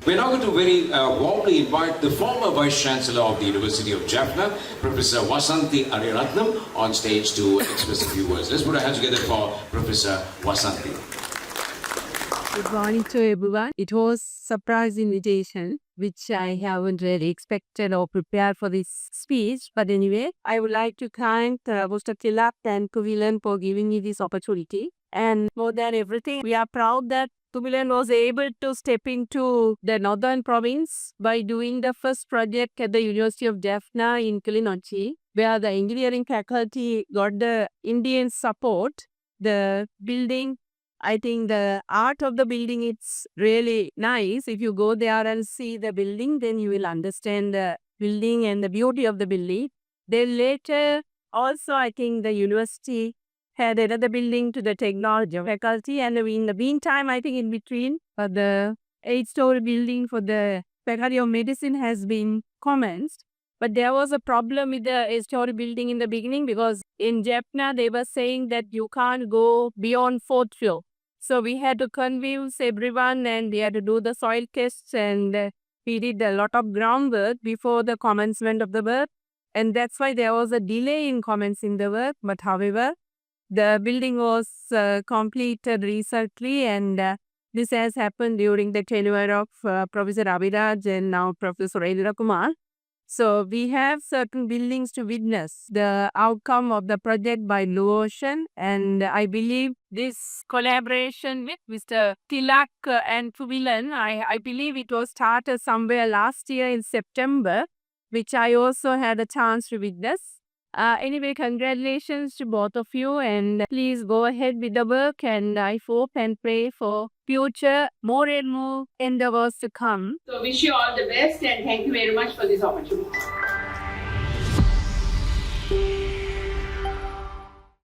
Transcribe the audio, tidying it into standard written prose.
We're now going to very warmly invite the former Vice Chancellor of the University of Jaffna, Professor Vasanthi Ariyaratnam, on stage to express a few words. Let's put our hands together for Professor Vasanthi. Good morning to everyone. It was surprise invitation, which I haven't really expected or prepared for this speech. But anyway, I would like to thank Mr. Tilak and Kuvilan for giving me this opportunity. And more than everything, we are proud that Kuvilan was able to step into the northern province by doing the first project at the University of Jaffna in Kilinochchi, where the engineering faculty got the Indian support. The building, I think the art of the building, it's really nice. If you go there and see the building, then you will understand the building and the beauty of the building. Then later, also, I think the university had another building to the technology faculty. And in the meantime, I think in between, the 8-story building for the faculty of medicine has been commenced. But there was a problem with the 8-story building in the beginning because in Jaffna, they were saying that you can't go beyond 4th floor. So we had to convince everyone and we had to do the soil tests and we did a lot of groundwork before the commencement of the work. And that's why there was a delay in commencing the work. But however, the building was completed recently and this has happened during the tenure of Professor Abhiraj and now Professor Indra Kumar. So we have certain buildings to witness the outcome of the project by Blue Ocean, and I believe this collaboration with Mr. Tilak and Kuvilan, I believe it was started somewhere last year in September, which I also had a chance to witness. Anyway, congratulations to both of you and please go ahead with the work and I hope and pray for future more and more endeavors to come. So wish you all the best and thank you very much for this opportunity.